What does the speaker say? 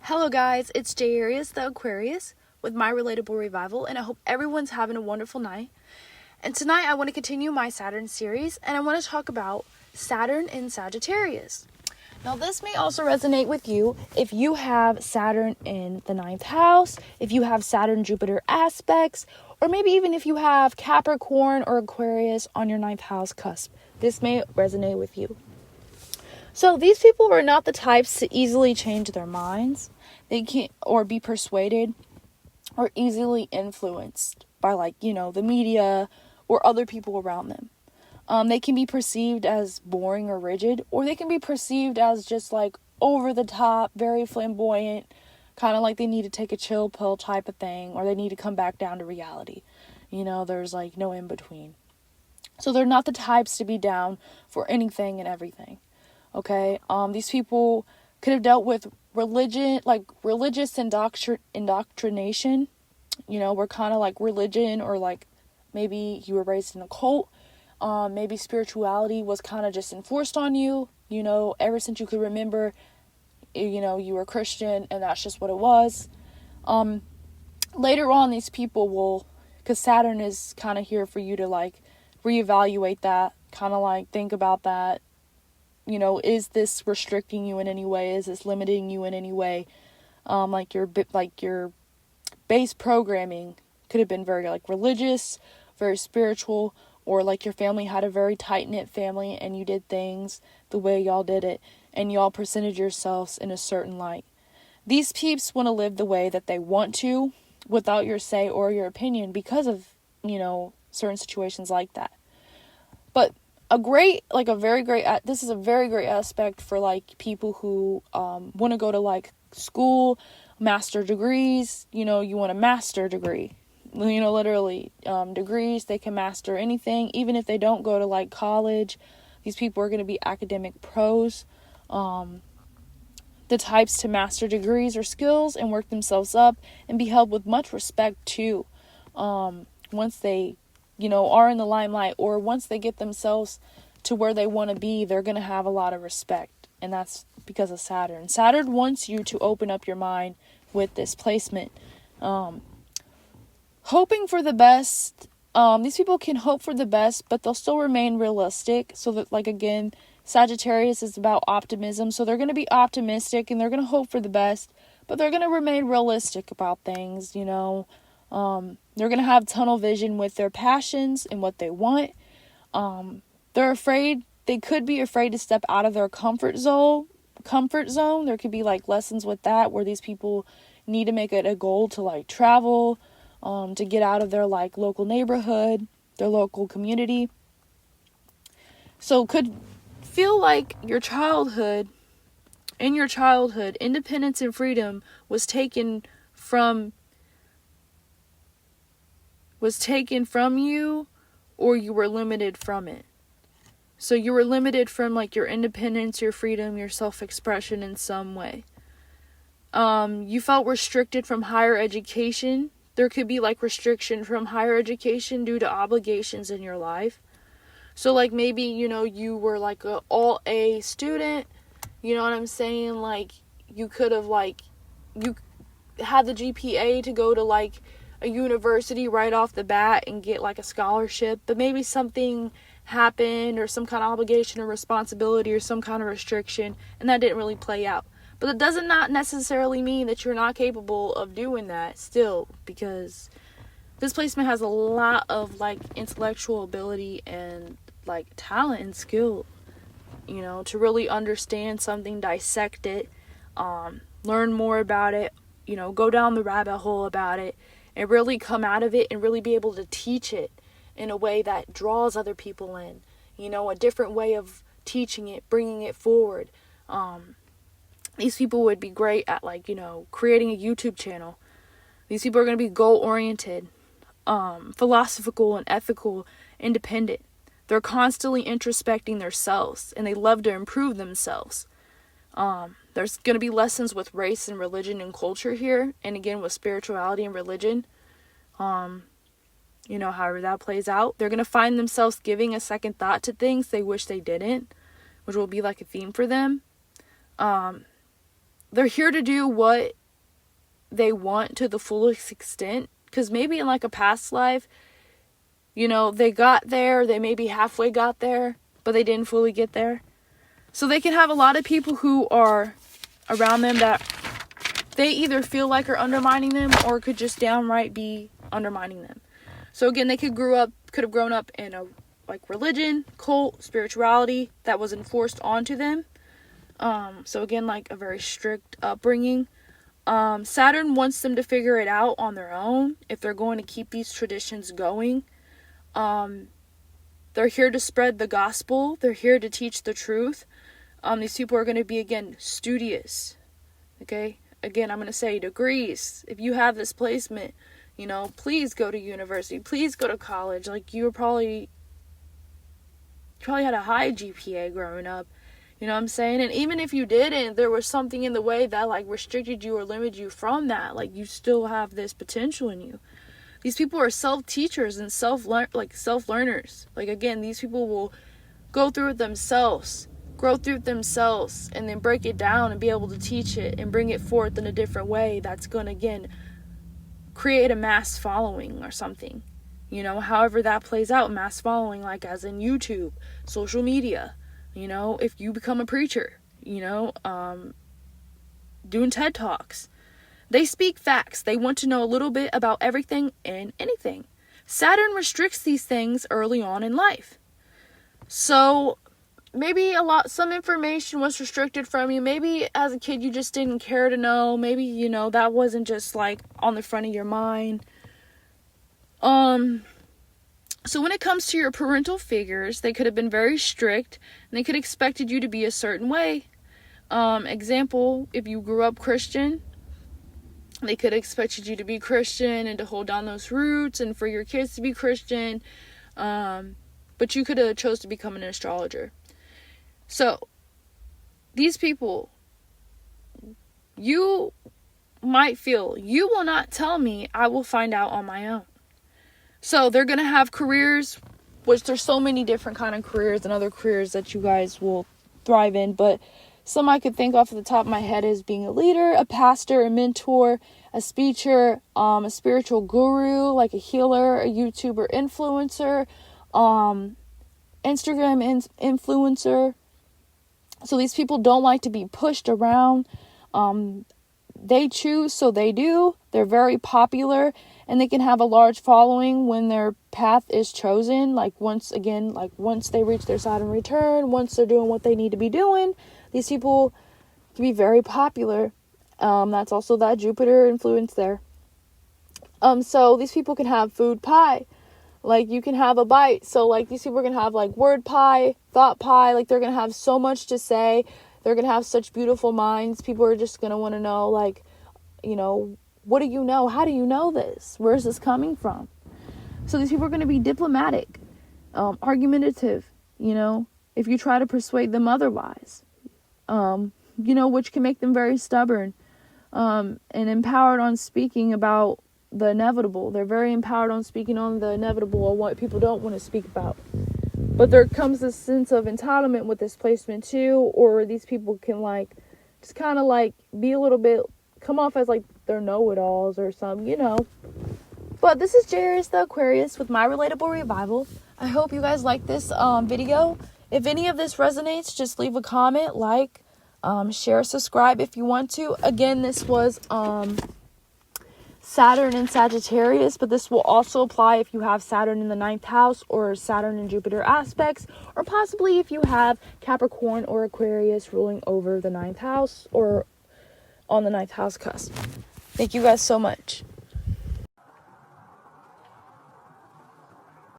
Hello guys, it's Sagittarius the Aquarius with my Relatable Revival, and I hope everyone's having a wonderful night. And tonight I want to continue my Saturn series, and I want to talk about Saturn in Sagittarius. Now this may also resonate with you if you have Saturn in the 9th house, if you have Saturn-Jupiter aspects, or maybe even if you have Capricorn or Aquarius on your 9th house cusp. This may resonate with you. So these people are not the types to easily change their minds. They can't, or be persuaded, or easily influenced by the media or other people around them. They can be perceived as boring or rigid, or they can be perceived as just over the top, very flamboyant, kind of like they need to take a chill pill type of thing, or they need to come back down to reality. There's no in between. So they're not the types to be down for anything and everything. Okay, these people could have dealt with religion, religious indoctrination. We're kind of like religion, or maybe you were raised in a cult. Maybe spirituality was kind of just enforced on you, ever since you could remember, you were Christian and that's just what it was. Later on, these people will, because Saturn is kind of here for you to reevaluate that, kind of think about that. Is this restricting you in any way? Is this limiting you in any way? Your base programming could have been very religious, very spiritual, or your family had a very tight-knit family and you did things the way y'all did it and y'all presented yourselves in a certain light. These peeps want to live the way that they want to without your say or your opinion because of, certain situations like that. But this is a very great aspect for people who want to go to school, master degrees. You want a master degree, literally degrees. They can master anything, even if they don't go to college. These people are going to be academic pros, the types to master degrees or skills and work themselves up and be held with much respect too, once they are in the limelight, or once they get themselves to where they want to be, they're going to have a lot of respect. And that's because of Saturn. Saturn wants you to open up your mind with this placement. Hoping for the best. These people can hope for the best, but they'll still remain realistic. So that, again, Sagittarius is about optimism. So they're going to be optimistic and they're going to hope for the best, but they're going to remain realistic about things, They're going to have tunnel vision with their passions and what they want. They could be afraid to step out of their comfort zone. There could be lessons with that, where these people need to make it a goal to travel, to get out of their local neighborhood, their local community. So could feel in your childhood, independence and freedom was taken from you, or you were limited from it. So you were limited from your independence, your freedom, your self-expression in some way. You felt restricted from higher education. There could be restriction from higher education due to obligations in your life. So maybe, you were a all A student, you know what I'm saying? You could have you had the GPA to go to a university right off the bat and get a scholarship, but maybe something happened, or some kind of obligation or responsibility or some kind of restriction, and that didn't really play out. But it does not necessarily mean that you're not capable of doing that still, because this placement has a lot of intellectual ability and talent and skill, to really understand something, dissect it, learn more about it, go down the rabbit hole about it, and really come out of it and really be able to teach it in a way that draws other people in, a different way of teaching it, bringing it forward. These people would be great at creating a YouTube channel. These people are going to be goal-oriented, philosophical and ethical, independent. They're constantly introspecting themselves, and they love to improve themselves. There's going to be lessons with race and religion and culture here, and again with spirituality and religion. However that plays out. They're going to find themselves giving a second thought to things they wish they didn't, which will be a theme for them. they're here to do what they want to the fullest extent. Because maybe in like a past life, you know, they got there, they maybe halfway got there, but they didn't fully get there. So they can have a lot of people who are around them that they either feel like are undermining them or could just downright be undermining them. So again, they could have grown up in a like religion, cult, spirituality that was enforced onto them. So again, like a very strict upbringing. Saturn wants them to figure it out on their own if they're going to keep these traditions going. They're here to spread the gospel. They're here to teach the truth. These people are going to be, again, studious. Okay? Again, I'm going to say degrees. If you have this placement, you know, please go to university. Please go to college. Like, you probably had a high GPA growing up. You know what I'm saying? And even if you didn't, there was something in the way that, like, restricted you or limited you from that. Like, you still have this potential in you. These people are self-teachers and self-learners. Like, again, these people will go through it themselves, grow through it themselves, and then break it down and be able to teach it and bring it forth in a different way that's going to, again, create a mass following or something. You know, however that plays out, mass following, like as in YouTube, social media. You know, if you become a preacher, you know, doing TED Talks. They speak facts. They want to know a little bit about everything and anything. Saturn restricts these things early on in life. So maybe some information was restricted from you. Maybe as a kid you just didn't care to know. Maybe, you know, that wasn't just like on the front of your mind. So when it comes to your parental figures, they could have been very strict and they could have expected you to be a certain way. Example, if you grew up Christian, they could have expected you to be Christian and to hold down those roots and for your kids to be Christian. But you could have chose to become an astrologer. So these people, you might feel, you will not tell me, I will find out on my own. So they're going to have careers, which there's so many different kind of careers and other careers that you guys will thrive in. But some I could think off of the top of my head is being a leader, a pastor, a mentor, a speaker, a spiritual guru, like a healer, a YouTuber influencer, Instagram influencer. So these people don't like to be pushed around. They choose, so they do. They're very popular. And they can have a large following when their path is chosen. Like once they reach their Saturn return, once they're doing what they need to be doing, these people can be very popular. That's also that Jupiter influence there. So these people can have food pie. Like you can have a bite. So like these people are going to have like word pie, thought pie. Like they're going to have so much to say. They're going to have such beautiful minds. People are just going to want to know, like, you know, what do you know? How do you know this? Where is this coming from? So these people are going to be diplomatic, argumentative, you know, if you try to persuade them otherwise, you know, which can make them very stubborn, and empowered on speaking about the inevitable. They're very empowered on speaking on the inevitable or what people don't want to speak about. But there comes this sense of entitlement with this placement too, or these people can like just kind of like be a little bit, come off as like they're know-it-alls or something, you know. But this is Sagittarius the Aquarius with my relatable revival. I hope you guys like this video. If any of this resonates, just leave a comment, like, share, subscribe if you want to. Again, this was Saturn and Sagittarius, but this will also apply if you have Saturn in the 9th house or Saturn and Jupiter aspects, or possibly if you have Capricorn or Aquarius ruling over the 9th house or on the 9th house cusp. Thank you guys so much.